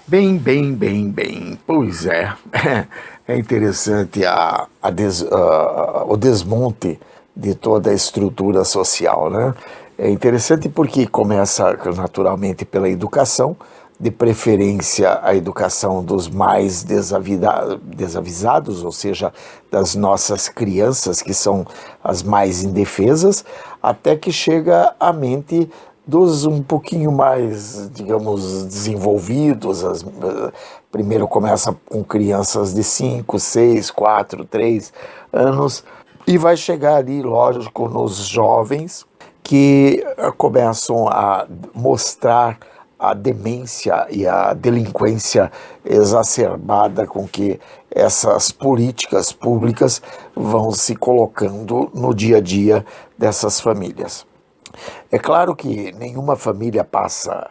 Bem. Pois é, é interessante o desmonte de toda a estrutura social, né? É interessante porque começa naturalmente pela educação, de preferência a educação dos mais desavisados, ou seja, das nossas crianças, que são as mais indefesas, até que chega à mente dos um pouquinho mais, digamos, desenvolvidos. Primeiro começa com crianças de 5, 6, 4, 3 anos e vai chegar ali, lógico, nos jovens que começam a mostrar a demência e a delinquência exacerbada com que essas políticas públicas vão se colocando no dia a dia dessas famílias. É claro que nenhuma família passa,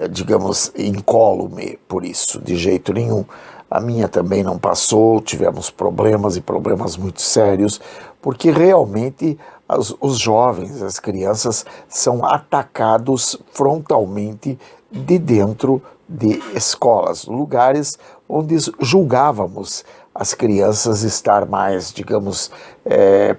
digamos, incólume por isso, de jeito nenhum. A minha também não passou, tivemos problemas e problemas muito sérios, porque realmente os jovens, as crianças, são atacados frontalmente de dentro de escolas, lugares onde julgávamos as crianças estar mais, digamos,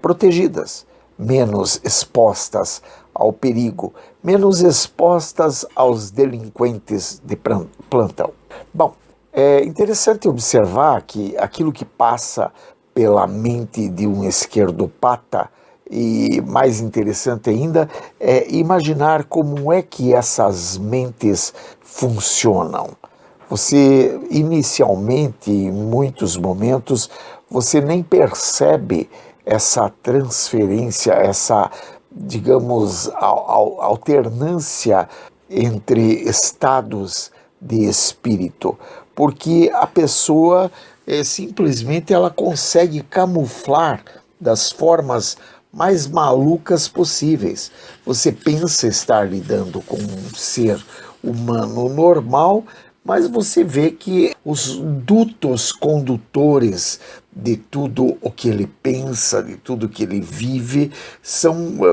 protegidas, menos expostas ao perigo, menos expostas aos delinquentes de plantão. Bom, é interessante observar que aquilo que passa pela mente de um esquerdopata, e mais interessante ainda, é imaginar como é que essas mentes funcionam. Você, inicialmente, em muitos momentos, você nem percebe essa transferência, essa, digamos, alternância entre estados de espírito, porque a pessoa simplesmente ela consegue camuflar das formas mais malucas possíveis. Você pensa estar lidando com um ser humano normal, mas você vê que os dutos condutores de tudo o que ele pensa, de tudo que ele vive,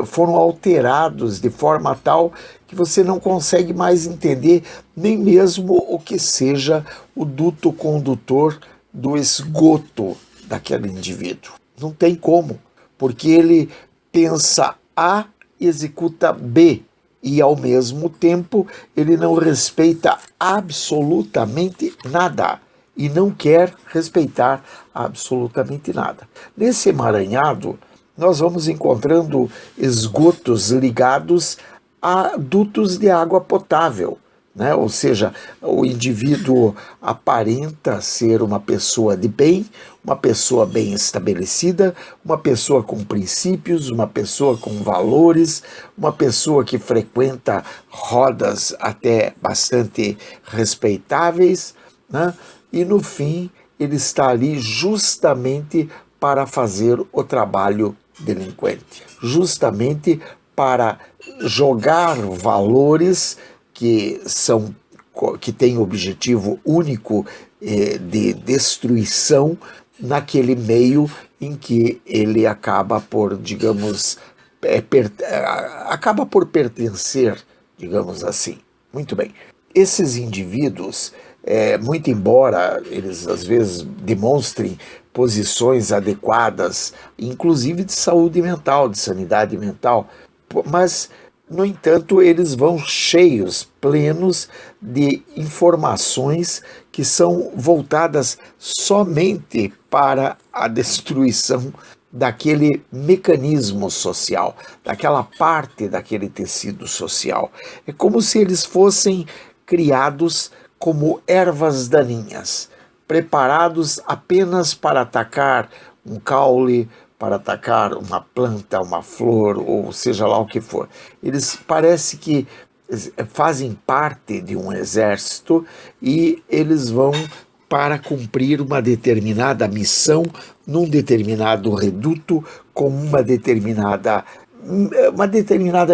foram alterados de forma tal que você não consegue mais entender nem mesmo o que seja o duto condutor do esgoto daquele indivíduo. Não tem como, porque ele pensa A e executa B, e ao mesmo tempo ele não respeita absolutamente nada e não quer respeitar absolutamente nada. Nesse emaranhado, nós vamos encontrando esgotos ligados a dutos de água potável, né? Ou seja, o indivíduo aparenta ser uma pessoa de bem, uma pessoa bem estabelecida, uma pessoa com princípios, uma pessoa com valores, uma pessoa que frequenta rodas até bastante respeitáveis, né? E no fim ele está ali justamente para fazer o trabalho delinquente, justamente para jogar valores que têm objetivo único de destruição naquele meio em que ele acaba por, digamos, acaba por pertencer, digamos assim. Muito bem. Esses indivíduos, muito embora eles às vezes demonstrem posições adequadas, inclusive de saúde mental, de sanidade mental, mas no entanto, eles vão cheios, plenos de informações que são voltadas somente para a destruição daquele mecanismo social, daquela parte daquele tecido social. É como se eles fossem criados como ervas daninhas, preparados apenas para atacar um caule, para atacar uma planta, uma flor, ou seja lá o que for. Eles parece que fazem parte de um exército e eles vão para cumprir uma determinada missão num determinado reduto com uma determinada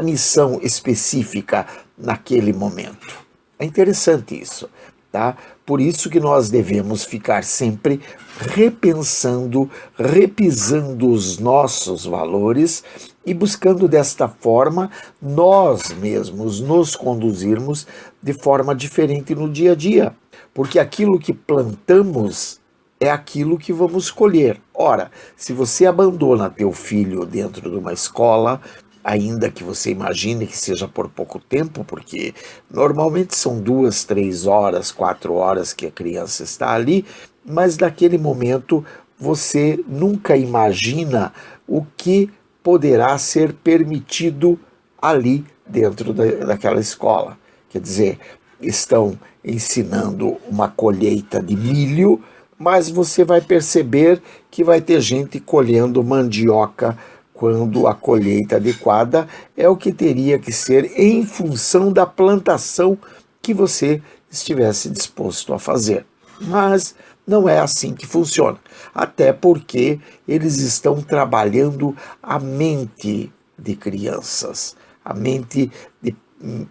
missão específica naquele momento. É interessante isso, tá? Por isso que nós devemos ficar sempre repensando, repisando os nossos valores e buscando desta forma nós mesmos nos conduzirmos de forma diferente no dia a dia. porque aquilo que plantamos é aquilo que vamos colher. Ora, se você abandona teu filho dentro de uma escola, ainda que você imagine que seja por pouco tempo, porque normalmente são 2, 3 horas, 4 horas que a criança está ali, mas naquele momento você nunca imagina o que poderá ser permitido ali dentro daquela escola. Quer dizer, estão ensinando uma colheita de milho, mas você vai perceber que vai ter gente colhendo mandioca quando a colheita adequada é o que teria que ser em função da plantação que você estivesse disposto a fazer. Mas não é assim que funciona, até porque eles estão trabalhando a mente de crianças, a mente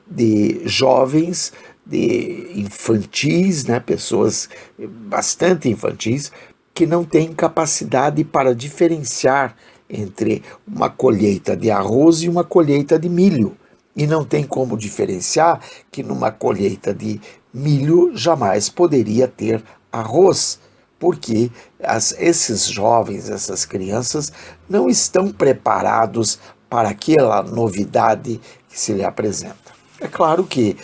de jovens, de infantis, né, pessoas bastante infantis, que não têm capacidade para diferenciar entre uma colheita de arroz e uma colheita de milho. E não tem como diferenciar que numa colheita de milho jamais poderia ter arroz, porque esses jovens, essas crianças, não estão preparados para aquela novidade que se lhe apresenta. É claro que,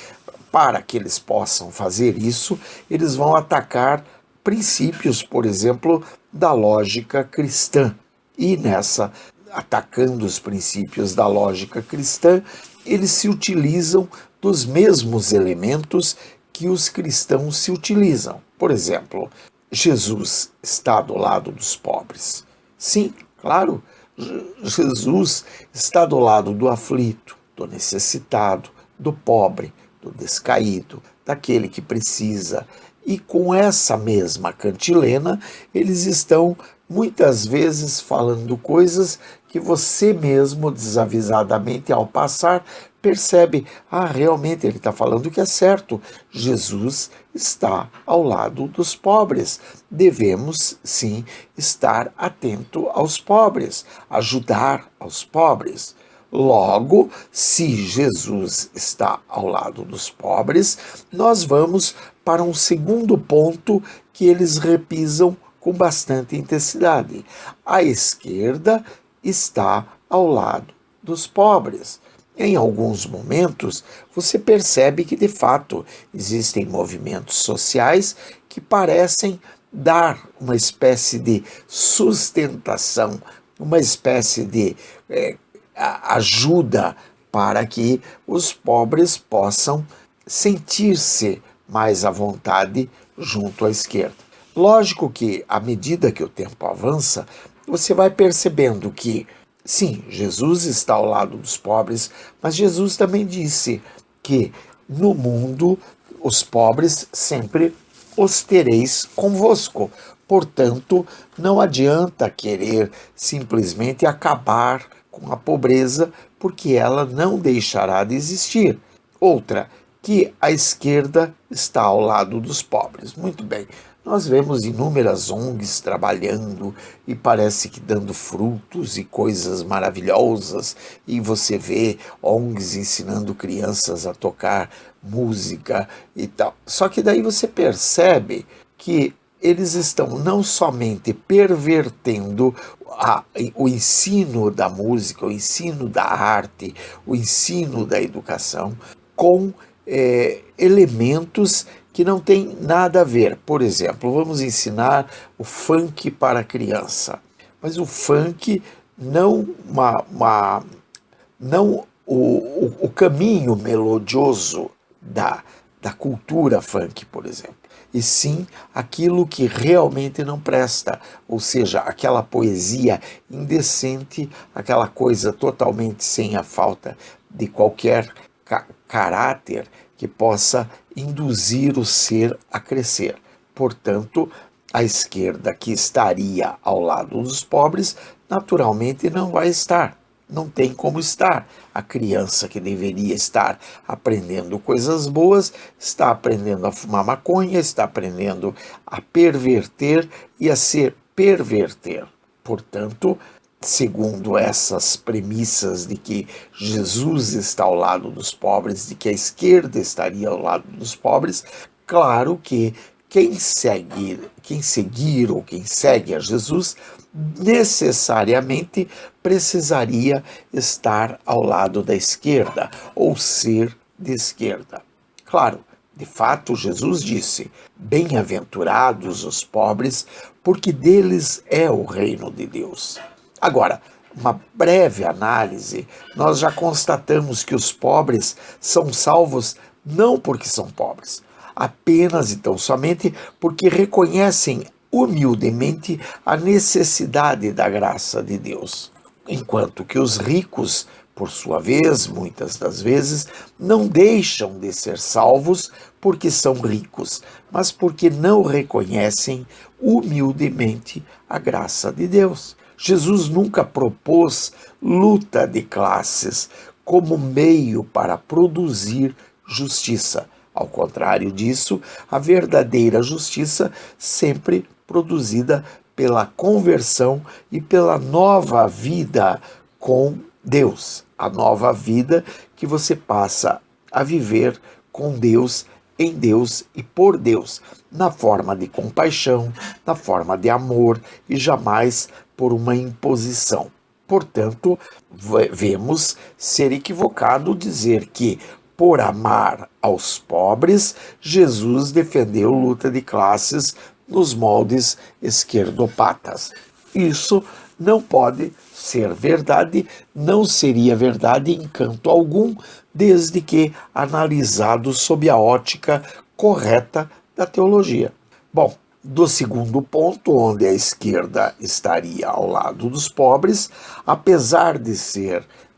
para que eles possam fazer isso, eles vão atacar princípios, por exemplo, da lógica cristã. E nessa, atacando os princípios da lógica cristã, eles se utilizam dos mesmos elementos que os cristãos se utilizam. Por exemplo, Jesus está do lado dos pobres. Sim, claro, Jesus está do lado do aflito, do necessitado, do pobre, do descaído, daquele que precisa. E com essa mesma cantilena, eles estão muitas vezes falando coisas que você mesmo, desavisadamente, ao passar, percebe, realmente ele está falando o que é certo. Jesus está ao lado dos pobres. Devemos, sim, estar atento aos pobres, ajudar aos pobres. Logo, se Jesus está ao lado dos pobres, nós vamos para um segundo ponto que eles repisam com bastante intensidade. A esquerda está ao lado dos pobres. Em alguns momentos, você percebe que, de fato, existem movimentos sociais que parecem dar uma espécie de sustentação, uma espécie de ajuda para que os pobres possam sentir-se mais à vontade junto à esquerda. Lógico que, à medida que o tempo avança, você vai percebendo que, sim, Jesus está ao lado dos pobres, mas Jesus também disse que no mundo os pobres sempre os tereis convosco. Portanto, não adianta querer simplesmente acabar com a pobreza, porque ela não deixará de existir. Outra, que a esquerda está ao lado dos pobres. Muito bem, nós vemos inúmeras ONGs trabalhando e parece que dando frutos e coisas maravilhosas, e você vê ONGs ensinando crianças a tocar música e tal. Só que daí você percebe que eles estão não somente pervertendo o ensino da música, o ensino da arte, o ensino da educação, com elementos que não têm nada a ver. Por exemplo, vamos ensinar o funk para a criança, mas o funk não, não o caminho melodioso da cultura funk, por exemplo, e sim aquilo que realmente não presta, ou seja, aquela poesia indecente, aquela coisa totalmente sem a falta de qualquer caráter que possa induzir o ser a crescer. Portanto, a esquerda, que estaria ao lado dos pobres, naturalmente não vai estar. Não tem como estar. A criança que deveria estar aprendendo coisas boas, está aprendendo a fumar maconha, está aprendendo a perverter e a se perverter. Portanto, segundo essas premissas de que Jesus está ao lado dos pobres, de que a esquerda estaria ao lado dos pobres, Claro que quem seguir ou quem segue a Jesus necessariamente precisaria estar ao lado da esquerda ou ser de esquerda. Claro, de fato, Jesus disse: bem-aventurados os pobres, porque deles é o reino de Deus. Agora, uma breve análise, nós já constatamos que os pobres são salvos não porque são pobres, apenas e tão somente porque reconhecem humildemente a necessidade da graça de Deus. Enquanto que os ricos, por sua vez, muitas das vezes, não deixam de ser salvos porque são ricos, mas porque não reconhecem humildemente a graça de Deus. Jesus nunca propôs luta de classes como meio para produzir justiça. Ao contrário disso, a verdadeira justiça sempre produzida pela conversão e pela nova vida com Deus. A nova vida que você passa a viver com Deus, em Deus e por Deus, na forma de compaixão, na forma de amor e jamais por uma imposição. Portanto, vemos ser equivocado dizer que, por amar aos pobres, Jesus defendeu luta de classes nos moldes esquerdopatas. Isso não pode ser verdade, não seria verdade em canto algum, desde que analisado sob a ótica correta da teologia. Bom, do segundo ponto, onde a esquerda estaria ao lado dos pobres, apesar de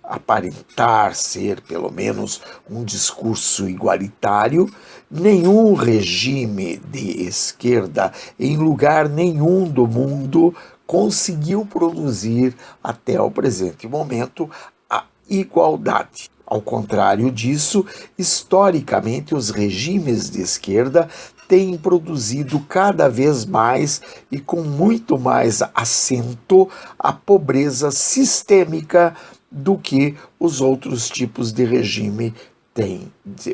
aparentar ser, pelo menos, um discurso igualitário, nenhum regime de esquerda, em lugar nenhum do mundo, conseguiu produzir, até o presente momento, a igualdade. Ao contrário disso, historicamente, os regimes de esquerda têm produzido cada vez mais e com muito mais acento a pobreza sistêmica do que os outros tipos de regime têm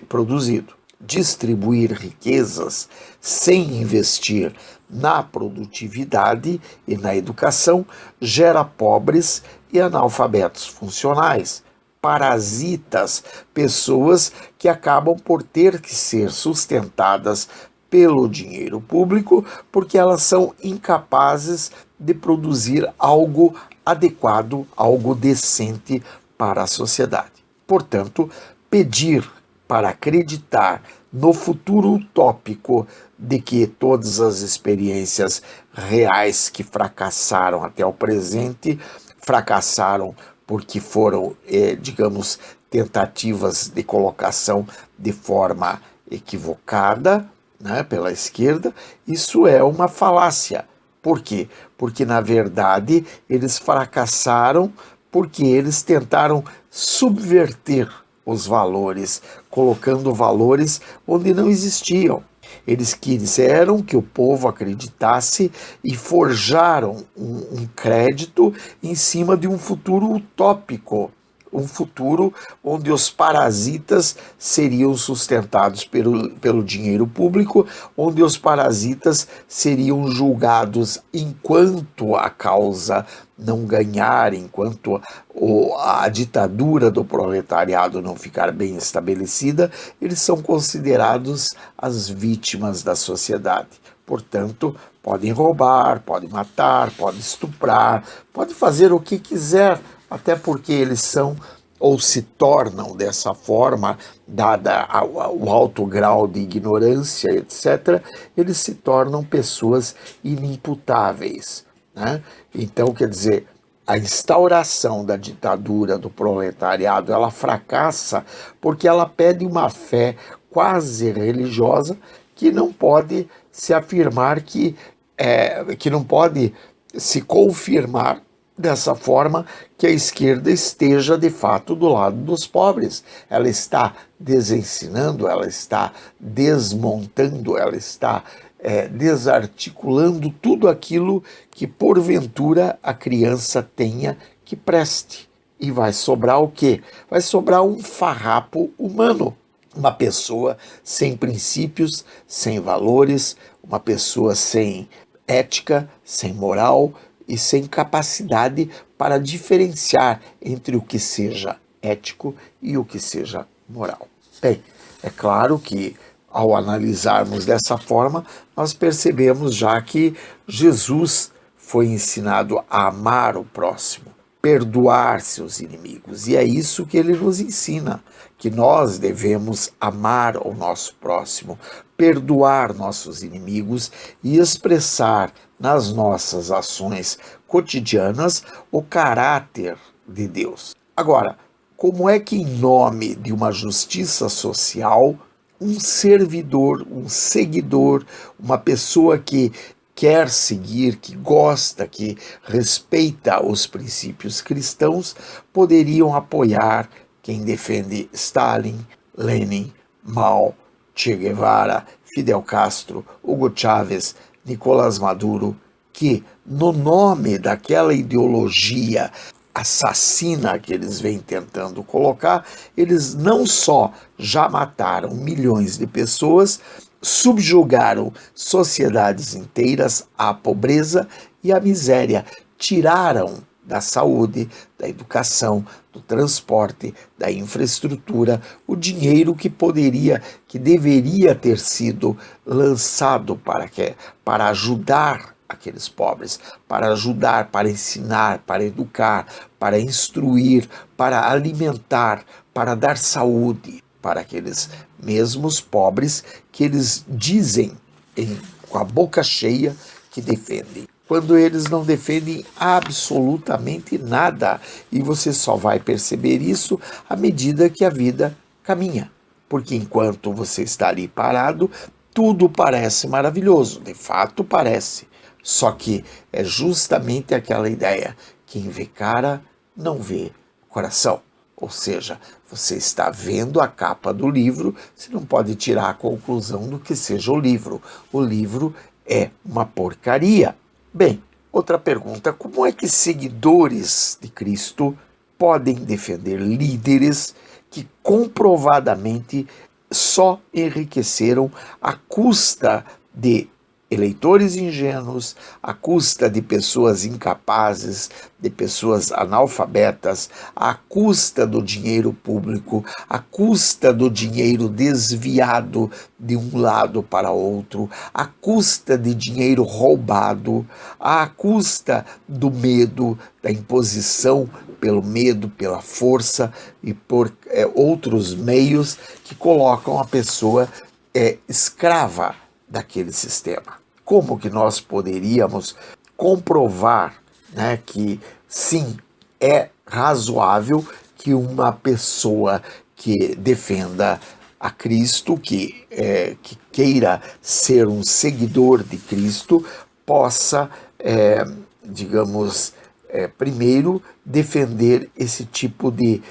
produzido. Distribuir riquezas sem investir na produtividade e na educação gera pobres e analfabetos funcionais, parasitas, pessoas que acabam por ter que ser sustentadas pelo dinheiro público porque elas são incapazes de produzir algo adequado, algo decente para a sociedade. Portanto, pedir para acreditar no futuro utópico de que todas as experiências reais que fracassaram até o presente fracassaram porque foram, digamos, tentativas de colocação de forma equivocada, né, pela esquerda, isso é uma falácia. Por quê? Porque, na verdade, eles fracassaram porque eles tentaram subverter os valores, colocando valores onde não existiam. Eles quiseram que o povo acreditasse e forjaram um crédito em cima de um futuro utópico, um futuro onde os parasitas seriam sustentados pelo dinheiro público, onde os parasitas seriam julgados enquanto a causa não ganhar, enquanto a ditadura do proletariado não ficar bem estabelecida, eles são considerados as vítimas da sociedade. Portanto, podem roubar, podem matar, podem estuprar, podem fazer o que quiser, até porque eles são ou se tornam dessa forma, dada o alto grau de ignorância, etc., eles se tornam pessoas inimputáveis, né? Então, quer dizer, a instauração da ditadura do proletariado, ela fracassa porque ela pede uma fé quase religiosa que não pode se afirmar que não pode se confirmar dessa forma que a esquerda esteja de fato do lado dos pobres. Ela está desensinando, ela está desmontando, ela está desarticulando tudo aquilo que porventura a criança tenha que preste. E vai sobrar o quê? Vai sobrar um farrapo humano. uma pessoa sem princípios, sem valores, uma pessoa sem ética, sem moral e sem capacidade para diferenciar entre o que seja ético e o que seja moral. Bem, é claro que ao analisarmos dessa forma, nós percebemos já que Jesus foi ensinado a amar o próximo, perdoar seus inimigos, e é isso que ele nos ensina, que nós devemos amar o nosso próximo, perdoar nossos inimigos e expressar nas nossas ações cotidianas o caráter de Deus. Agora, como é que em nome de uma justiça social, um servidor, um seguidor, uma pessoa que quer seguir, que gosta, que respeita os princípios cristãos, poderiam apoiar quem defende Stalin, Lenin, Mao, Che Guevara, Fidel Castro, Hugo Chávez, Nicolás Maduro, que, no nome daquela ideologia assassina que eles vêm tentando colocar, eles não só já mataram milhões de pessoas, subjugaram sociedades inteiras à pobreza e à miséria, tiraram da saúde, da educação, do transporte, da infraestrutura, o dinheiro que deveria ter sido lançado para ajudar aqueles pobres, para ajudar, para ensinar, para educar, para instruir, para alimentar, para dar saúde para aqueles mesmos pobres que eles dizem com a boca cheia que defendem, quando eles não defendem absolutamente nada. E você só vai perceber isso à medida que a vida caminha, porque enquanto você está ali parado, tudo parece maravilhoso, de fato parece. Só que é justamente aquela ideia: quem vê cara não vê coração. Ou seja, você está vendo a capa do livro, você não pode tirar a conclusão do que seja o livro. O livro é uma porcaria. Bem, outra pergunta: como é que seguidores de Cristo podem defender líderes que comprovadamente só enriqueceram à custa de eleitores ingênuos, à custa de pessoas incapazes, de pessoas analfabetas, à custa do dinheiro público, à custa do dinheiro desviado de um lado para outro, à custa de dinheiro roubado, à custa do medo, da imposição pelo medo, pela força e por outros meios que colocam a pessoa escrava daquele sistema. Como que nós poderíamos comprovar, né, que sim, é razoável que uma pessoa que defenda a Cristo, que queira ser um seguidor de Cristo, possa, primeiro defender esse tipo de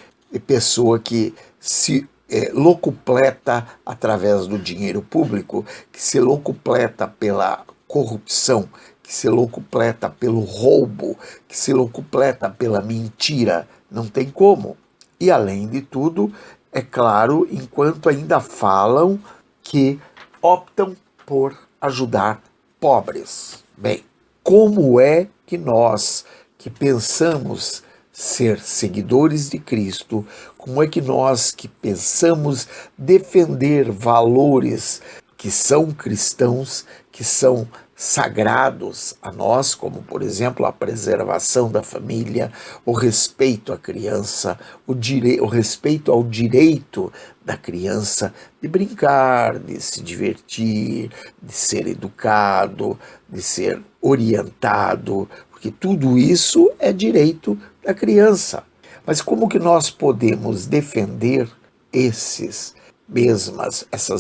pessoa que se locupleta através do dinheiro público, que se locupleta pela corrupção, que se locupleta pelo roubo, que se locupleta pela mentira. Não tem como. E além de tudo, é claro, enquanto ainda falam que optam por ajudar pobres. Bem, como é que nós, que pensamos ser seguidores de Cristo, como é que nós que pensamos defender valores que são cristãos, que são sagrados a nós, como por exemplo a preservação da família, o respeito à criança, o respeito ao direito da criança de brincar, de se divertir, de ser educado, de ser orientado, porque tudo isso é direito da criança. Mas como que nós podemos defender essas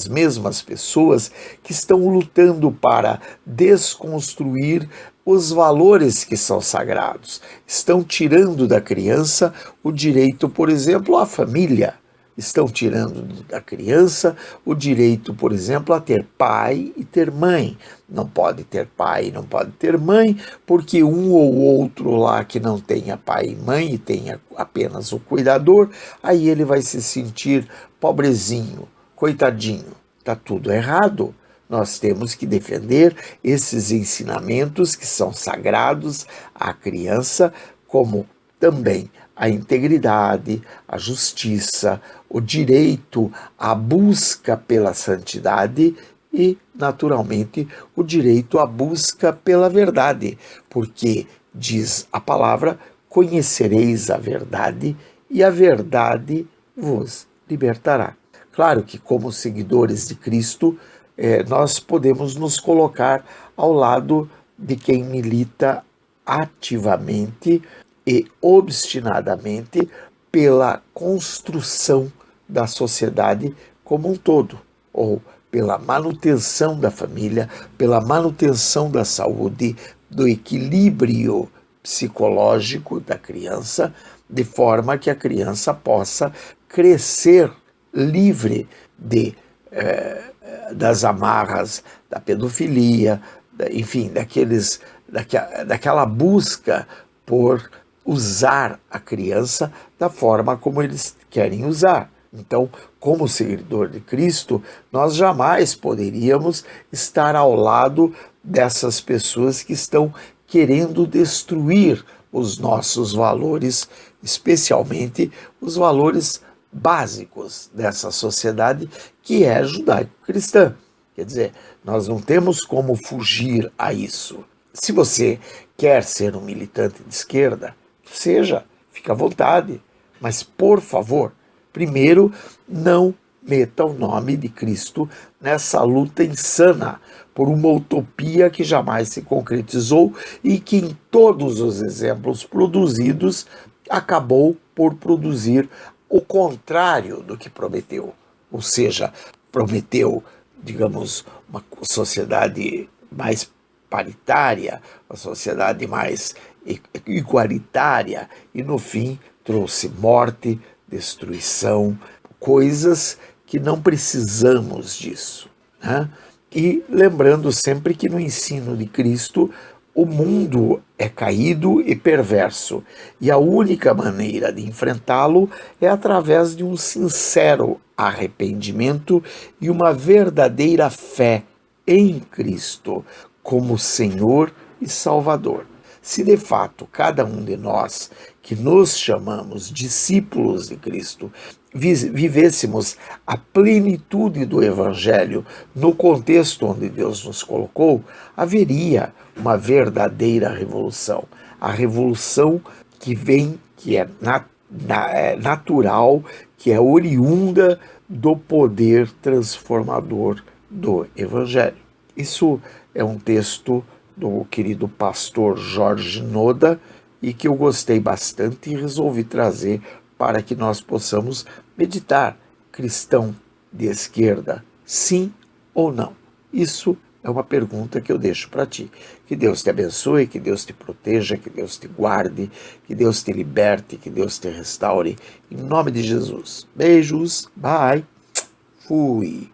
mesmas pessoas que estão lutando para desconstruir os valores que são sagrados? Estão tirando da criança o direito, por exemplo, à família. Estão tirando da criança o direito, por exemplo, a ter pai e ter mãe. Não pode ter pai e não pode ter mãe, porque um ou outro lá que não tenha pai e mãe e tenha apenas o cuidador, aí ele vai se sentir pobrezinho, coitadinho, está tudo errado. Nós temos que defender esses ensinamentos que são sagrados à criança, como também a integridade, a justiça, o direito à busca pela santidade e, naturalmente, o direito à busca pela verdade, porque, diz a palavra, conhecereis a verdade e a verdade vos libertará. Claro que, como seguidores de Cristo, nós podemos nos colocar ao lado de quem milita ativamente e obstinadamente pela construção da sociedade como um todo, ou pela manutenção da família, pela manutenção da saúde, do equilíbrio psicológico da criança, de forma que a criança possa crescer livre das amarras da pedofilia, enfim, daquela busca por usar a criança da forma como eles querem usar. Então, como seguidor de Cristo, nós jamais poderíamos estar ao lado dessas pessoas que estão querendo destruir os nossos valores, especialmente os valores básicos dessa sociedade, que é judaico-cristã. Quer dizer, nós não temos como fugir a isso. Se você quer ser um militante de esquerda, seja, fica à vontade, mas, por favor, primeiro, não meta o nome de Cristo nessa luta insana por uma utopia que jamais se concretizou e que, em todos os exemplos produzidos, acabou por produzir o contrário do que prometeu. Ou seja, prometeu, digamos, uma sociedade mais paritária, uma sociedade mais igualitária, e no fim trouxe morte, destruição, coisas que não precisamos disso, né? E lembrando sempre que no ensino de Cristo o mundo é caído e perverso, e a única maneira de enfrentá-lo é através de um sincero arrependimento e uma verdadeira fé em Cristo como Senhor e Salvador. Se de fato cada um de nós que nos chamamos discípulos de Cristo vivêssemos a plenitude do Evangelho no contexto onde Deus nos colocou, haveria uma verdadeira revolução. A revolução que vem, que é natural, que é oriunda do poder transformador do Evangelho. Isso é um texto do querido pastor Jorge Noda e que eu gostei bastante e resolvi trazer para que nós possamos meditar. Cristão de esquerda, sim ou não? Isso é uma pergunta que eu deixo para ti. Que Deus te abençoe, que Deus te proteja, que Deus te guarde, que Deus te liberte, que Deus te restaure. Em nome de Jesus. Beijos, bye, fui.